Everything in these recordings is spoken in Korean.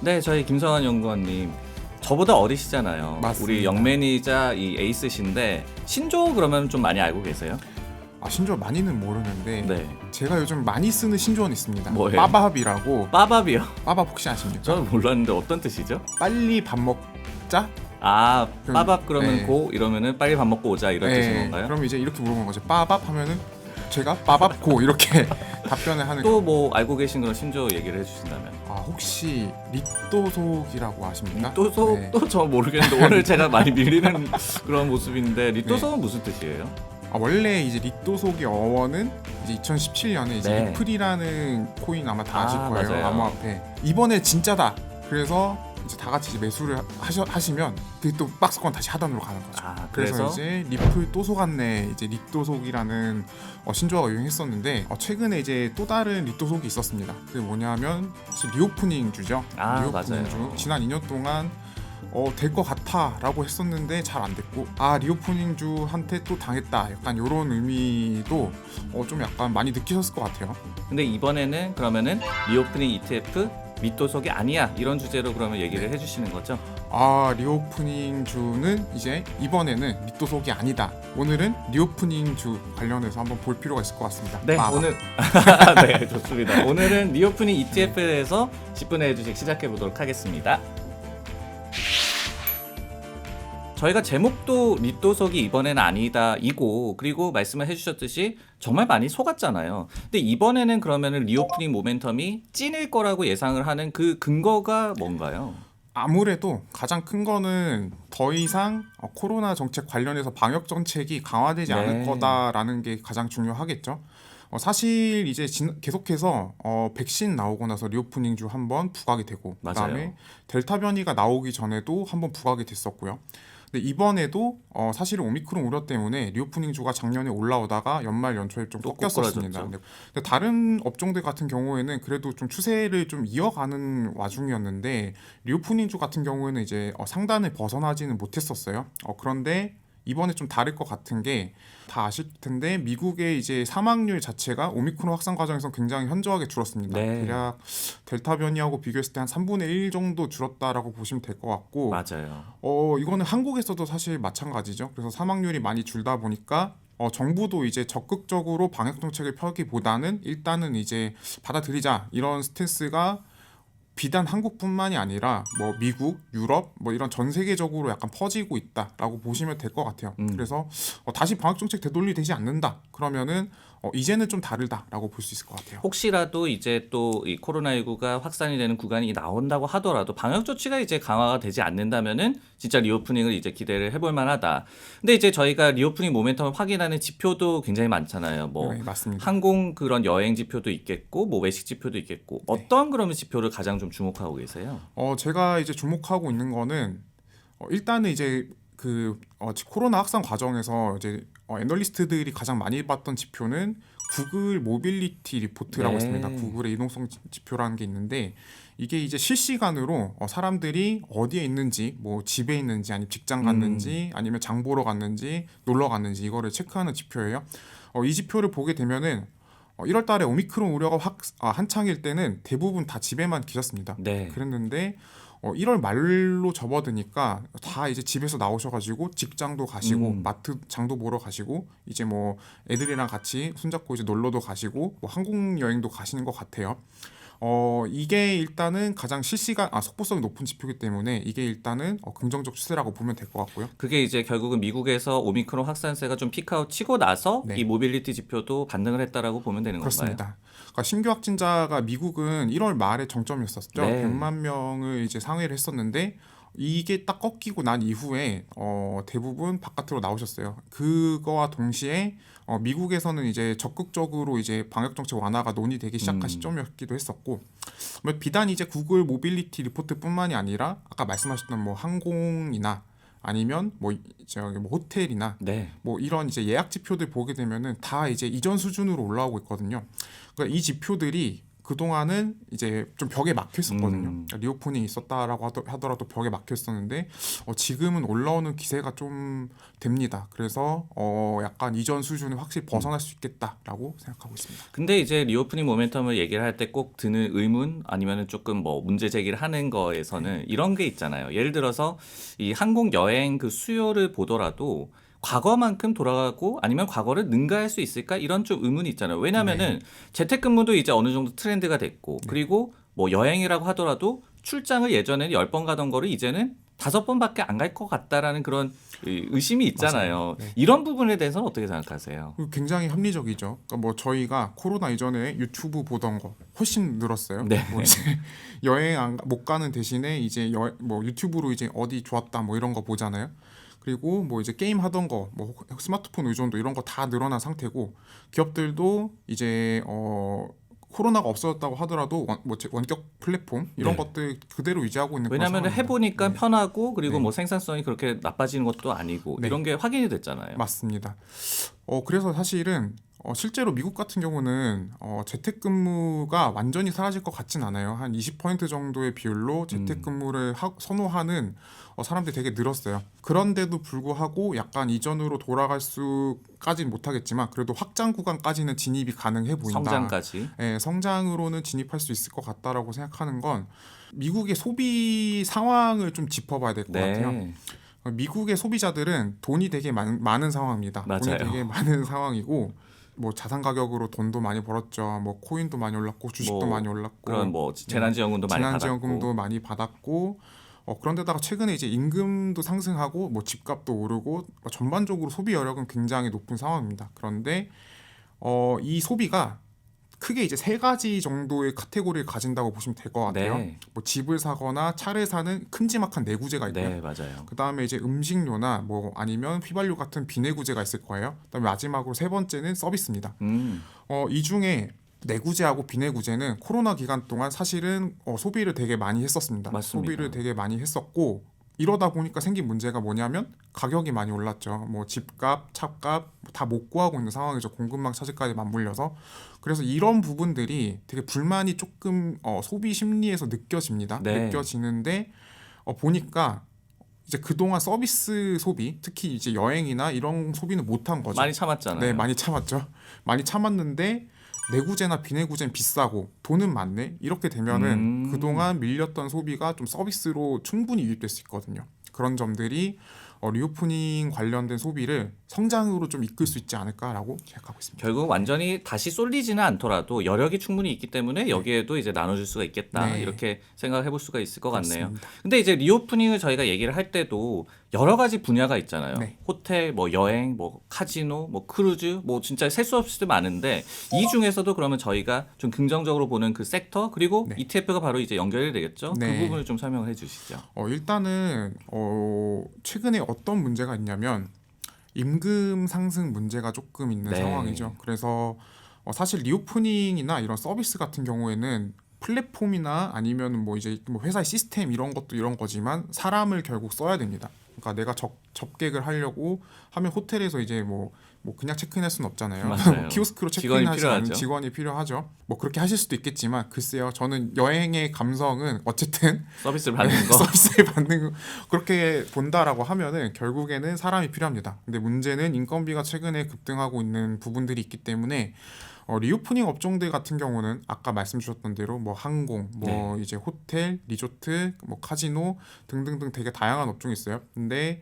네, 저희 김성환 연구원님 저보다 어리시잖아요. 맞습니다. 우리 영맨이자 이 에이스신데 신조어 그러면 좀 많이 알고 계세요? 신조어 많이는 모르는데 네. 제가 요즘 많이 쓰는 신조어는 있습니다. 뭐예요? 빠밥이라고. 빠밥이요? 빠밥 혹시 아십니까? 저는 몰랐는데 어떤 뜻이죠? 빨리 밥 먹자? 아, 그럼- 빠밥 그러면 네. 고 이러면은 빨리 밥 먹고 오자 이런 뜻인 건가요? 그럼 이제 이렇게 물어보는 거죠. 빠밥 하면은 제가 빠밥 고 이렇게 답변을 하는. 또 뭐 알고 계신 그런 신조어 얘기를 해주신다면? 혹시 리또속이라고 아십니까? 리또속 네. 또 저 모르겠는데 오늘 제가 많이 밀리는 그런 모습인데 리또속은 무슨 뜻이에요? 원래 이제 리또속의 어원은 이제 2017년에 이제 네. 리플이라는 코인 아마 다 아실 거예요. 맞아요. 암호화폐. 이번에 진짜다. 그래서 이제 다 같이 이제 매수를 하시면 그게 또 박스권 다시 하단으로 가는 거죠. 그래서 이제 리플 또속 안내 이제 리또속이라는 신조어가 유행했었는데 최근에 이제 또 다른 리또속이 있었습니다. 그게 뭐냐면 리오프닝 주죠. 리오프닝 맞아요. 주. 지난 2년 동안 될 것 같아 라고 했었는데 잘 안 됐고 리오프닝 주한테 또 당했다 약간 이런 의미도 좀 약간 많이 느끼셨을 것 같아요. 근데 이번에는 그러면은 리오프닝 ETF 밑도속이 아니야 이런 주제로 그러면 얘기를 해주시는 거죠? 리오프닝 주는 이제 이번에는 리또속이 아니다. 오늘은 리오프닝 주 관련해서 한번 볼 필요가 있을 것 같습니다. 네, 오늘 네, 좋습니다. 오늘은 리오프닝 ETF에 대해서 10분의 주식 시작해 보도록 하겠습니다. 저희가 제목도 리또속이 이번에는 아니다 이고 그리고 말씀을 해주셨듯이 정말 많이 속았잖아요. 근데 이번에는 그러면은 리오프닝 모멘텀이 찐일 거라고 예상을 하는 그 근거가 뭔가요? 아무래도 가장 큰 거는 더 이상 코로나 정책 관련해서 방역 정책이 강화되지 않을 거다라는 게 가장 중요하겠죠. 사실 이제 계속해서 백신 나오고 나서 리오프닝 주 한번 부각이 되고 그다음에 델타 변이가 나오기 전에도 한번 부각이 됐었고요. 근데 이번에도 사실은 오미크론 우려 때문에 리오프닝 주가 작년에 올라오다가 연말 연초에 좀 꺾였었습니다. 근데 다른 업종들 같은 경우에는 그래도 좀 추세를 좀 이어가는 와중이었는데 리오프닝 주 같은 경우에는 이제 상단을 벗어나지는 못했었어요. 그런데 이번에 좀 다를 것 같은 게 다 아실 텐데 미국의 이제 사망률 자체가 오미크론 확산 과정에서 굉장히 현저하게 줄었습니다. 대략 델타 변이하고 비교했을 때 한 3분의 1 정도 줄었다라고 보시면 될 것 같고 맞아요. 이거는 한국에서도 사실 마찬가지죠. 그래서 사망률이 많이 줄다 보니까 정부도 이제 적극적으로 방역 정책을 펴기보다는 일단은 이제 받아들이자 이런 스탠스가 비단 한국뿐만이 아니라 뭐 미국, 유럽 뭐 이런 전 세계적으로 약간 퍼지고 있다라고 보시면 될 것 같아요. 그래서 다시 방역 정책 되돌리 되지 않는다. 그러면은 이제는 좀 다르다라고 볼 수 있을 것 같아요. 혹시라도 이제 또 이 코로나19가 확산이 되는 구간이 나온다고 하더라도 방역 조치가 이제 강화가 되지 않는다면은 진짜 리오프닝을 이제 기대를 해볼 만하다. 근데 이제 저희가 리오프닝 모멘텀을 확인하는 지표도 굉장히 많잖아요. 뭐 네, 맞습니다. 항공 그런 여행 지표도 있겠고, 뭐 외식 지표도 있겠고, 어떤 그러면 지표를 가장 좀 주목하고 계세요? 제가 이제 주목하고 있는 거는 일단은 이제 코로나 확산 과정에서 이제 애널리스트들이 가장 많이 봤던 지표는 구글 모빌리티 리포트라고 있습니다. 구글의 이동성 지표라는 게 있는데 이게 이제 실시간으로 사람들이 어디에 있는지, 뭐 집에 있는지, 아니면 직장 갔는지, 아니면 장 보러 갔는지, 놀러 갔는지 이거를 체크하는 지표예요. 이 지표를 보게 되면은 1월 달에 오미크론 우려가 한창일 때는 대부분 다 집에만 계셨습니다. 그랬는데 1월 말로 접어드니까 다 이제 집에서 나오셔가지고 직장도 가시고 마트 장도 보러 가시고 이제 뭐 애들이랑 같이 손잡고 이제 놀러도 가시고 뭐 한국 여행도 가시는 것 같아요. 이게 일단은 가장 속보성이 높은 지표이기 때문에 이게 일단은 긍정적 추세라고 보면 될 것 같고요. 그게 이제 결국은 미국에서 오미크론 확산세가 좀 피크아웃 치고 나서 이 모빌리티 지표도 반등을 했다라고 보면 되는 그렇습니다. 건가요? 그러니까 신규 확진자가 미국은 1월 말에 정점이었었죠. 100만 명을 이제 상회를 했었는데 이게 딱 꺾이고 난 이후에 대부분 바깥으로 나오셨어요. 그거와 동시에 미국에서는 이제 적극적으로 이제 방역 정책 완화가 논의되기 시작한 시점이었기도 했었고, 비단 이제 구글 모빌리티 리포트뿐만이 아니라 아까 말씀하셨던 뭐 항공이나 아니면 뭐 호텔이나 뭐 이런 이제 예약 지표들 보게 되면은 다 이제 이전 수준으로 올라오고 있거든요. 그러니까 이 지표들이 그동안은 이제 좀 벽에 막혀 있었거든요. 음. 리오프닝이 있었다라고 하더라도 벽에 막혀 있었는데 지금은 올라오는 기세가 좀 됩니다. 그래서 약간 이전 수준을 확실히 벗어날 수 있겠다라고 생각하고 있습니다. 근데 이제 리오프닝 모멘텀을 얘기를 할 때 꼭 드는 의문 아니면은 조금 뭐 문제 제기를 하는 거에서는 이런 게 있잖아요. 예를 들어서 이 항공 여행 그 수요를 보더라도 과거만큼 돌아가고 아니면 과거를 능가할 수 있을까 이런 좀 의문이 있잖아요. 왜냐면은 재택근무도 이제 어느 정도 트렌드가 됐고 그리고 뭐 여행이라고 하더라도 출장을 예전에는 10번 가던 거를 이제는 5번밖에 안 갈 것 같다라는 그런 의심이 있잖아요. 맞아요. 네. 이런 부분에 대해서는 어떻게 생각하세요? 굉장히 합리적이죠. 그러니까 뭐 저희가 코로나 이전에 유튜브 보던 거 훨씬 늘었어요. 네. 뭐 이제 여행 못 가는 대신에 이제 뭐 유튜브로 이제 어디 좋았다 뭐 이런 거 보잖아요. 그리고 뭐 이제 게임 하던 거, 뭐 스마트폰 의존도 이런 거 다 늘어난 상태고 기업들도 이제 코로나가 없어졌다고 하더라도 원격 플랫폼 이런 네. 것들 그대로 유지하고 있는 그런 왜냐하면 상황입니다. 해보니까 네. 편하고 그리고 네. 뭐 생산성이 그렇게 나빠지는 것도 아니고 네. 이런 게 확인이 됐잖아요. 맞습니다. 그래서 사실은 실제로 미국 같은 경우는 재택근무가 완전히 사라질 것 같진 않아요. 한 20% 정도의 비율로 재택근무를 선호하는 사람들이 되게 늘었어요. 그런데도 불구하고 약간 이전으로 돌아갈 수까지는 못하겠지만 그래도 확장 구간까지는 진입이 가능해 보인다. 성장까지. 네, 성장으로는 진입할 수 있을 것 같다라고 생각하는 건 미국의 소비 상황을 좀 짚어봐야 될 것 같아요. 네. 미국의 소비자들은 돈이 되게 많은 상황입니다. 맞아요. 돈이 되게 많은 상황이고 뭐 자산 가격으로 돈도 많이 벌었죠. 뭐 코인도 많이 올랐고 주식도 뭐 많이 올랐고 그런 뭐 재난지원금도 많이 재난지원금도 받았고. 많이 받았고 그런데다가 최근에 이제 임금도 상승하고 뭐 집값도 오르고 전반적으로 소비 여력은 굉장히 높은 상황입니다. 그런데 이 소비가 크게 이제 3가지 정도의 카테고리를 가진다고 보시면 될 것 같아요. 네. 뭐 집을 사거나 차를 사는 큼지막한 내구재가 있고요. 네, 맞아요. 그 다음에 이제 음식료나 뭐 아니면 휘발유 같은 비내구재가 있을 거예요. 그다음에 마지막으로 3번째는 서비스입니다. 이 중에 내구재하고 비내구재는 코로나 기간 동안 사실은 소비를 되게 많이 했었습니다. 맞습니다. 소비를 되게 많이 했었고 이러다 보니까 생긴 문제가 뭐냐면 가격이 많이 올랐죠. 뭐 집값, 차값 다 못 구하고 있는 상황이죠. 공급망 차질까지 맞물려서. 그래서 이런 부분들이 되게 불만이 조금 소비 심리에서 느껴집니다. 네. 느껴지는데 보니까 이제 그동안 서비스 소비, 특히 이제 여행이나 이런 소비는 못한 거죠. 많이 참았잖아요. 네, 많이 참았죠. 많이 참았는데 내구재나 비내구재는 비싸고 돈은 많네. 이렇게 되면은 그동안 밀렸던 소비가 좀 서비스로 충분히 유입될 수 있거든요. 그런 점들이 리오프닝 관련된 소비를 성장으로 좀 이끌 수 있지 않을까라고 생각하고 있습니다. 결국 완전히 다시 쏠리지는 않더라도 여력이 충분히 있기 때문에 여기에도 이제 나눠줄 수가 있겠다 네. 이렇게 생각을 해볼 수가 있을 것 같네요. 그렇습니다. 근데 이제 리오프닝을 저희가 얘기를 할 때도 여러 가지 분야가 있잖아요. 네. 호텔, 뭐 여행, 뭐 카지노, 뭐 크루즈, 뭐 진짜 셀 수 없이 많은데 이 중에서도 그러면 저희가 좀 긍정적으로 보는 그 섹터 그리고 네. ETF가 바로 이제 연결이 되겠죠. 네. 그 부분을 좀 설명을 해주시죠. 일단은 최근에 어떤 문제가 있냐면 임금 상승 문제가 조금 있는 네. 상황이죠. 그래서 사실 리오프닝이나 이런 서비스 같은 경우에는 플랫폼이나 아니면 뭐 이제 뭐 회사의 시스템 이런 것도 이런 거지만 사람을 결국 써야 됩니다. 그러니까 내가 접객을 하려고 하면 호텔에서 이제 뭐 그냥 체크인할 수는 없잖아요. 맞아요. 키오스크로 직원이 체크인하지 않은 필요하죠. 직원이 필요하죠. 뭐 그렇게 하실 수도 있겠지만 글쎄요. 저는 여행의 감성은 어쨌든 서비스를 받는 거. 서비스를 받는 거 그렇게 본다라고 하면은 결국에는 사람이 필요합니다. 근데 문제는 인건비가 최근에 급등하고 있는 부분들이 있기 때문에 리오프닝 업종들 같은 경우는 아까 말씀 주셨던 대로 뭐 항공, 뭐 이제 호텔, 리조트, 뭐 카지노 등등등 되게 다양한 업종이 있어요. 근데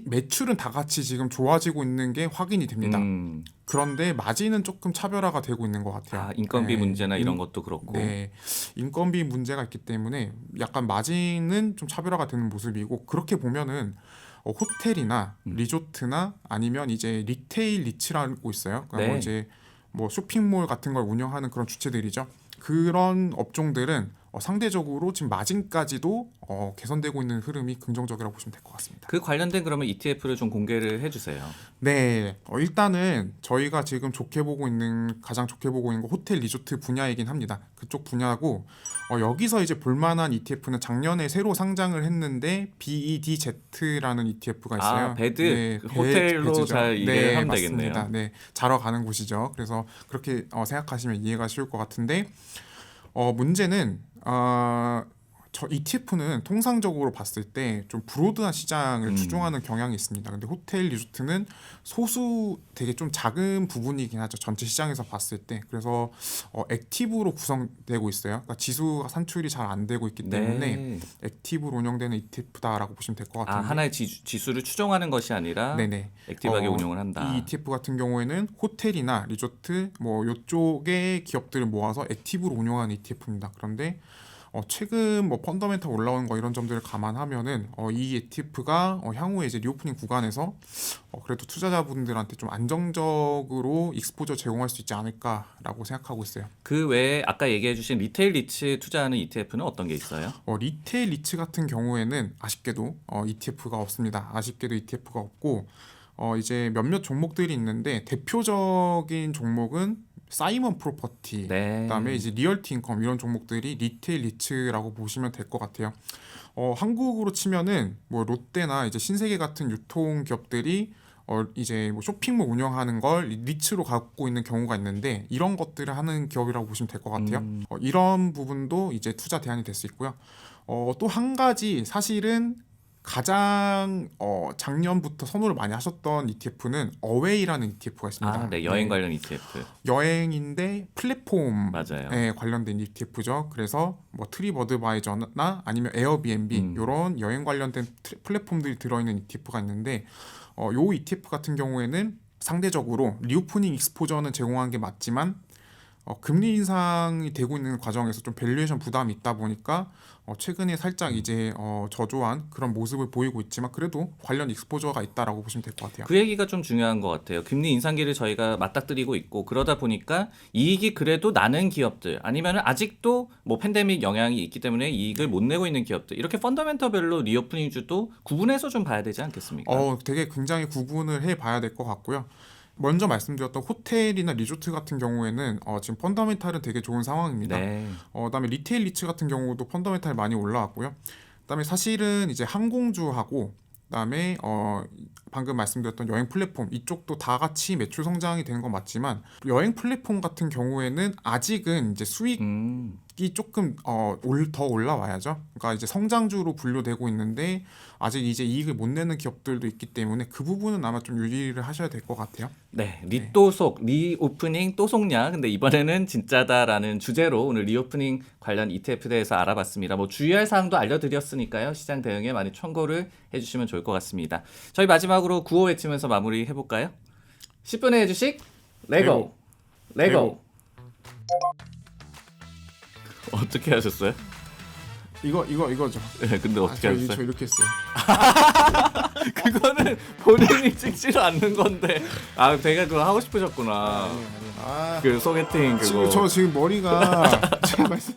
매출은 다 같이 지금 좋아지고 있는 게 확인이 됩니다. 그런데 마진은 조금 차별화가 되고 있는 것 같아요. 인건비 네. 문제나 이런 것도 그렇고. 네, 인건비 문제가 있기 때문에 약간 마진은 좀 차별화가 되는 모습이고 그렇게 보면은 호텔이나 리조트나 아니면 이제 리테일 니치라고 있어요. 그러니까 네. 뭐 이제 뭐 쇼핑몰 같은 걸 운영하는 그런 주체들이죠. 그런 업종들은 상대적으로 지금 마진까지도 개선되고 있는 흐름이 긍정적이라고 보시면 될 것 같습니다. 그 관련된 그러면 ETF를 좀 공개를 해주세요. 네, 일단은 저희가 지금 가장 좋게 보고 있는 거 호텔 리조트 분야이긴 합니다. 그쪽 분야고 여기서 이제 볼만한 ETF는 작년에 새로 상장을 했는데 BEDZ라는 ETF가 있어요. 아, 베드 네, 호텔로 베드죠. 잘 이해를 하면 맞습니다. 되겠네요. 네, 자러 가는 곳이죠. 그래서 그렇게 생각하시면 이해가 쉬울 것 같은데 문제는 저 ETF는 통상적으로 봤을 때 좀 브로드한 시장을 추종하는 경향이 있습니다. 근데 호텔 리조트는 소수 되게 좀 작은 부분이긴 하죠. 전체 시장에서 봤을 때. 그래서 액티브로 구성되고 있어요. 그러니까 지수가 산출이 잘 안 되고 있기 때문에 네. 액티브로 운영되는 ETF다라고 보시면 될 것 아, 같은데. 하나의 지수를 추정하는 것이 아니라 네네. 액티브하게 운용을 한다. 이 ETF 같은 경우에는 호텔이나 리조트 뭐 요쪽의 기업들을 모아서 액티브로 운용하는 ETF입니다. 그런데 최근 뭐 펀더멘탈 올라오는 거 이런 점들을 감안하면은 이 ETF가 향후에 이제 리오프닝 구간에서 그래도 투자자분들한테 좀 안정적으로 익스포저 제공할 수 있지 않을까라고 생각하고 있어요. 그 외에 아까 얘기해주신 리테일 리츠 투자하는 ETF는 어떤 게 있어요? 리테일 리츠 같은 경우에는 아쉽게도 ETF가 없습니다. 아쉽게도 ETF가 없고 이제 몇몇 종목들이 있는데 대표적인 종목은 사이먼 프로퍼티, 네. 그다음에 이제 리얼티 인컴 이런 종목들이 리테일 리츠라고 보시면 될 것 같아요. 한국으로 치면은 뭐 롯데나 이제 신세계 같은 유통 기업들이 이제 뭐 쇼핑몰 운영하는 걸 리츠로 갖고 있는 경우가 있는데 이런 것들을 하는 기업이라고 보시면 될 것 같아요. 이런 부분도 이제 투자 대안이 될 수 있고요. 또 한 가지 사실은 가장 작년부터 선호를 많이 하셨던 ETF는 어웨이라는 ETF가 있습니다. 아, 네, 여행 관련 ETF. 여행인데 플랫폼에 맞아요. 관련된 ETF죠. 그래서 뭐 트립어드바이저나 아니면 에어비앤비 이런 여행 관련된 플랫폼들이 들어있는 ETF가 있는데 요 ETF 같은 경우에는 상대적으로 리오프닝 익스포저는 제공한 게 맞지만 금리 인상이 되고 있는 과정에서 좀 밸류에이션 부담이 있다 보니까 최근에 살짝 이제 저조한 그런 모습을 보이고 있지만 그래도 관련 익스포저가 있다라고 보시면 될 것 같아요. 그 얘기가 좀 중요한 것 같아요. 금리 인상기를 저희가 맞닥뜨리고 있고 그러다 보니까 이익이 그래도 나는 기업들 아니면 아직도 뭐 팬데믹 영향이 있기 때문에 이익을 못 내고 있는 기업들 이렇게 펀더멘털별로 리오프닝 주도 구분해서 좀 봐야 되지 않겠습니까? 되게 굉장히 구분을 해봐야 될 것 같고요. 먼저 말씀드렸던 호텔이나 리조트 같은 경우에는 지금 펀더멘탈은 되게 좋은 상황입니다. 네. 그다음에 리테일 리츠 같은 경우도 펀더멘탈 많이 올라왔고요. 그다음에 사실은 이제 항공주하고 그다음에 방금 말씀드렸던 여행 플랫폼 이쪽도 다 같이 매출 성장이 되는 건 맞지만 여행 플랫폼 같은 경우에는 아직은 이제 수익이 조금 더 올라와야죠. 그러니까 이제 성장주로 분류되고 있는데 아직 이제 이익을 못 내는 기업들도 있기 때문에 그 부분은 아마 좀 유의를 하셔야 될 것 같아요. 네, 리또속, 리오프닝 또 속냐? 근데 이번에는 진짜다라는 주제로 오늘 리오프닝 관련 ETF에 대해서 알아봤습니다. 뭐 주의할 사항도 알려드렸으니까요. 시장 대응에 많이 참고를 해주시면 좋을 것 같습니다. 저희 마지막으로 구호 외치면서 마무리 해볼까요? 10분의 주식 레고, 레고. 어떻게 하셨어요? 이거죠. 네, 근데 어떻게 저 하셨어요? 이렇게 했어요. 그거는 본인이 찍지도 않는 건데. 아, 제가 그거 하고 싶으셨구나. 아, 그 소개팅 그거. 지금 저 지금 머리가 제가 말씀